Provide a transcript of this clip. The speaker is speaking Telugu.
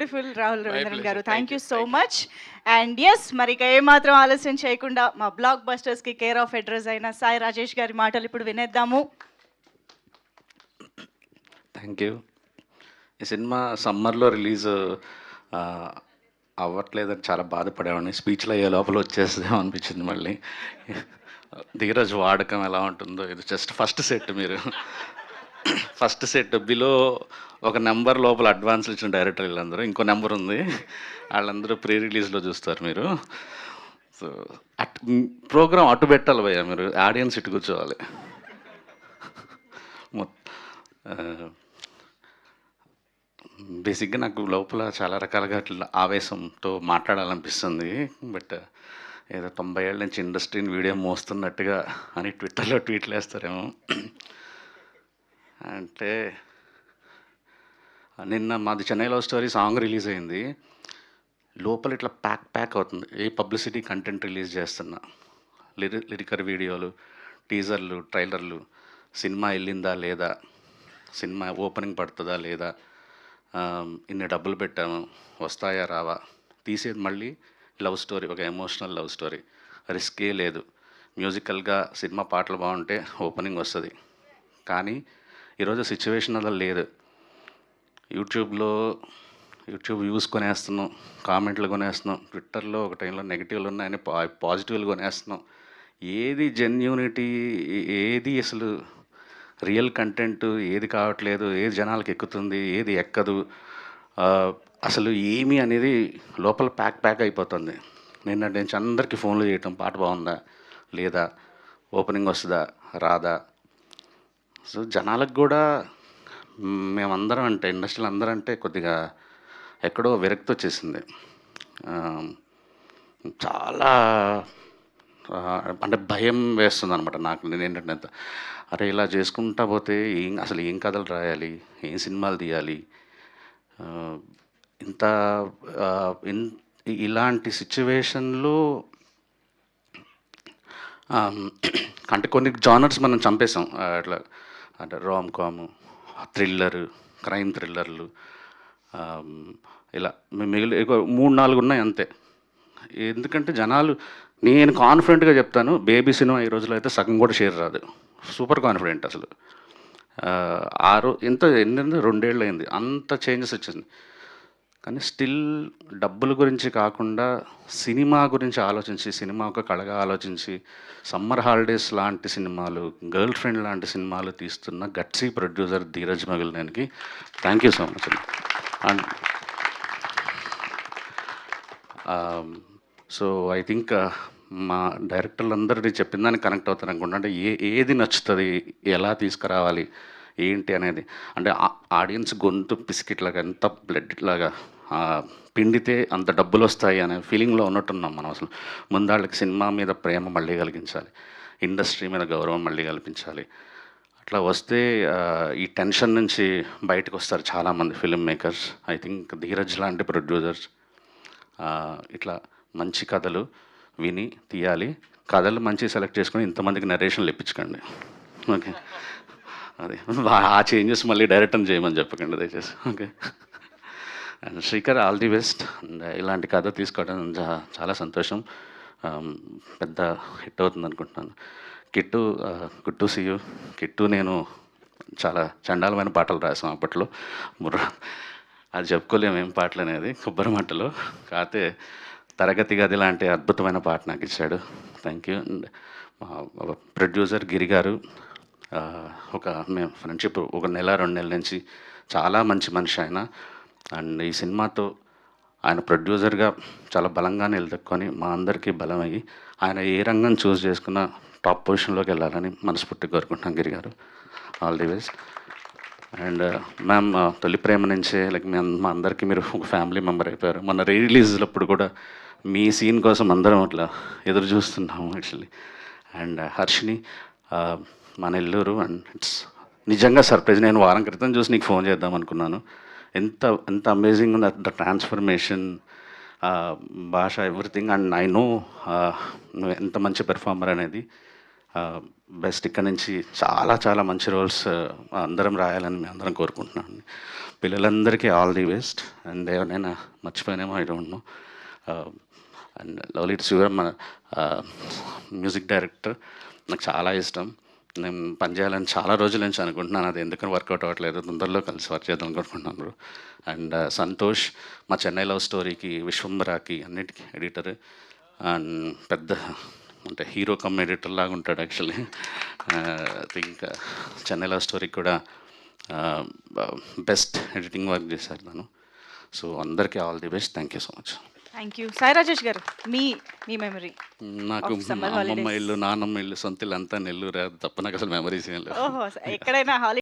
బ్యూటిఫుల్ రాహుల్ రవీంద్రన్ గారు, Thank thank you. You so Thank you. Much. And yes, మరి ఇక ఏమాత్రం ఆలస్యం చేయకుండా మా బ్లాక్ బస్టర్స్కి కేర్ ఆఫ్ అడ్రస్ అయిన సాయి రాజేష్ గారి మాటలు ఇప్పుడు వినేద్దాము. Thank you. ఈ సినిమా సమ్మర్లో రిలీజ్ అవ్వట్లేదని చాలా బాధపడేవాడిని. స్పీచ్లో అయ్యే లోపల వచ్చేస్తుందేమో అనిపించింది మళ్ళీ. ధీరజ్ వాడకం ఎలా ఉంటుందో, ఇది జస్ట్ ఫస్ట్ సెట్. మీరు ఫస్ట్ సెట్ బిలో ఒక నెంబర్ లోపల అడ్వాన్స్లు ఇచ్చిన డైరెక్టర్ వీళ్ళందరూ, ఇంకో నెంబర్ ఉంది, వాళ్ళందరూ ప్రీ రిలీజ్లో చూస్తారు మీరు. సో ప్రోగ్రామ్ అటు పెట్టాలి భయ్యా, మీరు ఆడియన్స్ ఇటు కూర్చోవాలి. బేసిక్గా నాకు లోపల చాలా రకాలుగా అట్లా ఆవేశంతో మాట్లాడాలనిపిస్తుంది. బట్ ఏదో 90 ఏళ్ళ నుంచి ఇండస్ట్రీని వీడియో మోస్తున్నట్టుగా అని ట్విట్టర్లో ట్వీట్లు వేస్తారేమో. అంటే నిన్న మాది Chennai love story song release అయింది. లోపల ఇట్లా ప్యాక్ అవుతుంది. ఏ పబ్లిసిటీ కంటెంట్ రిలీజ్ చేస్తున్నా, లిరికల్ వీడియోలు, టీజర్లు, ట్రైలర్లు, సినిమా వెళ్ళిందా లేదా, సినిమా ఓపెనింగ్ పడుతుందా లేదా, ఇన్ని డబ్బులు పెట్టాము వస్తాయా రావా, తీసేది మళ్ళీ లవ్ స్టోరీ, ఒక ఎమోషనల్ లవ్ స్టోరీ, రిస్కే లేదు. మ్యూజికల్గా సినిమా పాటలు బాగుంటే ఓపెనింగ్ వస్తుంది. కానీ ఈరోజు సిచ్యువేషన్ అలా లేదు. యూట్యూబ్ వ్యూస్ కొనేస్తున్నాం, కామెంట్లు కొనేస్తున్నాం, ట్విట్టర్లో ఒక టైంలో నెగిటివ్లు ఉన్నాయని పాజిటివ్లు కొనేస్తున్నాం. ఏది జెన్యూనిటీ, ఏది అసలు రియల్ కంటెంట్ ఏది కావట్లేదు, ఏది జనాలకు ఎక్కుతుంది, ఏది ఎక్కదు, అసలు ఏమి అనేది లోపల ప్యాక్ అయిపోతుంది. నిన్న నుంచి అందరికీ ఫోన్లు చేయటం, పాట బాగుందా లేదా, ఓపెనింగ్ వస్తుందా రాదా. సో జనాలకు కూడా మేమందరం అంటే, ఇండస్ట్రీలో అందరం అంటే కొద్దిగా ఎక్కడో విరక్తి వచ్చేసింది. చాలా అంటే భయం వేస్తుంది అనమాట నాకు. నేను ఏంటంటే, అరే ఇలా చేసుకుంటా పోతే అసలు ఏం కథలు రాయాలి, ఏం సినిమాలు తీయాలి, ఇంత ఇలాంటి సిచ్యువేషన్లో అంటే కొన్ని జానర్స్ మనం చంపేసాం. అట్లా అంటే రామ్ కాము, థ్రిల్లరు, క్రైమ్ థ్రిల్లర్లు, ఇలా మిగిలి 3-4 ఉన్నాయి అంతే. ఎందుకంటే జనాలు, నేను కాన్ఫిడెంట్గా చెప్తాను, బేబీ సినిమా ఈ రోజులో అయితే సగం కూడా షేర్ రాదు. సూపర్ కాన్ఫిడెంట్ అసలు. ఎన్ని 2 ఏళ్ళు అయింది, అంత చేంజెస్ వచ్చింది. కానీ స్టిల్ డబ్బుల గురించి కాకుండా సినిమా గురించి ఆలోచించి, సినిమా ఒక కళగా ఆలోచించి, సమ్మర్ హాలిడేస్ లాంటి సినిమాలు, గర్ల్ ఫ్రెండ్ లాంటి సినిమాలు తీస్తున్న గట్సీ ప్రొడ్యూసర్ ధీరజ్ మగిలినేనికి thank you so much. And so I think మా డైరెక్టర్లు అందరినీ చెప్పిన దానికి కనెక్ట్ అవుతారు అనుకుంటా. అంటే ఏది నచ్చుతుంది, ఎలా తీసుకురావాలి ఏంటి అనేది. అంటే ఆడియన్స్ గొంతు పిసికిట్లాగా, ఎంత బ్లడ్ ఇట్లాగా పిండితే అంత డబ్బులు వస్తాయి అనే ఫీలింగ్లో ఉన్నట్టున్నాం మనం. అసలు ముందాళ్ళకి సినిమా మీద ప్రేమ మళ్ళీ కలిగించాలి, ఇండస్ట్రీ మీద గౌరవం మళ్ళీ కల్పించాలి. అట్లా వస్తే ఈ టెన్షన్ నుంచి బయటకు వస్తారు చాలామంది film makers. I think Dheeraj లాంటి ప్రొడ్యూసర్స్ ఇట్లా మంచి కథలు విని తీయాలి. కథలు మంచి సెలెక్ట్ చేసుకొని ఇంతమందికి నరేషన్లు ఇప్పించకండి, ఓకే. అదే ఆ చేంజెస్ మళ్ళీ డైరెక్టర్ని చేయమని చెప్పకండి దయచేసి, okay. And Srikar, all the best. And ఇలాంటి కథ తీసుకోవడం చాలా సంతోషం. పెద్ద హిట్ అవుతుంది అనుకుంటున్నాను. Kittu, good to see you. Kittu నేను చాలా చండాలమైన పాటలు రాసాం అప్పట్లో, అది చెప్పుకోలేము ఏం పాటలు అనేది, కొబ్బరి మంటలు. కాకపోతే తరగతి గది లాంటి అద్భుతమైన పాట నాకు ఇచ్చాడు, థ్యాంక్ యూ. అండ్ ప్రొడ్యూసర్ గిరి గారు, మేము ఫ్రెండ్షిప్ 1 నెల 2 నెలల నుంచి, చాలా మంచి మనిషి ఆయన. అండ్ ఈ సినిమాతో ఆయన ప్రొడ్యూసర్గా చాలా బలంగా నిలదొక్కుని మా అందరికీ బలమయ్యి, ఆయన ఏ రంగం చూస్ చేసుకున్న టాప్ పొజిషన్లోకి వెళ్ళాలని మనస్ఫూర్తిగా కోరుకుంటున్నాం గిరి గారు. All the best. And ma'am, తొలి ప్రేమ నుంచే లైక్ మా అందరికీ మీరు ఒక ఫ్యామిలీ మెంబర్ అయిపోయారు. మొన్న రిలీజ్లప్పుడు కూడా మీ సీన్ కోసం అందరం అట్లా ఎదురు చూస్తున్నాము యాక్చువల్లీ. అండ్ హర్షిని, మా నెల్లూరు, అండ్ ఇట్స్ నిజంగా సర్ప్రైజ్. నేను వారం క్రితం చూసి నీకు ఫోన్ చేద్దాం అనుకున్నాను. ఎంత అమేజింగ్ ఉంది ద ట్రాన్స్ఫర్మేషన్, భాష, ఎవ్రీథింగ్. అండ్ ఐ నో నువ్వు ఎంత మంచి పెర్ఫార్మర్ అనేది. బెస్ట్ ఇక్కడ నుంచి చాలా చాలా మంచి రోల్స్ అందరం రాయాలని మేము అందరం కోరుకుంటున్నాను. పిల్లలందరికీ ఆల్ ది బెస్ట్. అండ్ ఎవరైనా మర్చిపోయినేమో I don't know. And lovely to Shivaram మన మ్యూజిక్ డైరెక్టర్ నాకు చాలా ఇష్టం. నేను పనిచేయాలని చాలా రోజుల నుంచి అనుకుంటున్నాను, అది ఎందుకని వర్కౌట్ అవ్వట్లేదు. తొందరలో కలిసి వర్క్ చేద్దాం అనుకుంటున్నాను. అండ్ సంతోష్ మా చెన్నై లవ్ స్టోరీకి, విశ్వంబరాకి అన్నిటికీ ఎడిటర్. అండ్ పెద్ద అంటే హీరో కమ్ ఎడిటర్ లాగా ఉంటాడు యాక్చువల్లీ. థింక్ చెన్నై లవ్ స్టోరీకి కూడా బెస్ట్ ఎడిటింగ్ వర్క్ చేశారు తను. సో అందరికీ all the best. Thank you so much. Thank you. Sai Rajesh గారు, మీ మీ మెమరీ. నాకు Of summer అమ్మమ్మ holidays. ఇల్లు, నాన్నమ్మ ఇల్లు, సొంత ఇల్లు అంతా నెల్లూరు తప్ప నాకు అసలు మెమరీస్ ఏం లేవు. ఓహో, ఎక్కడైనా హాలిడే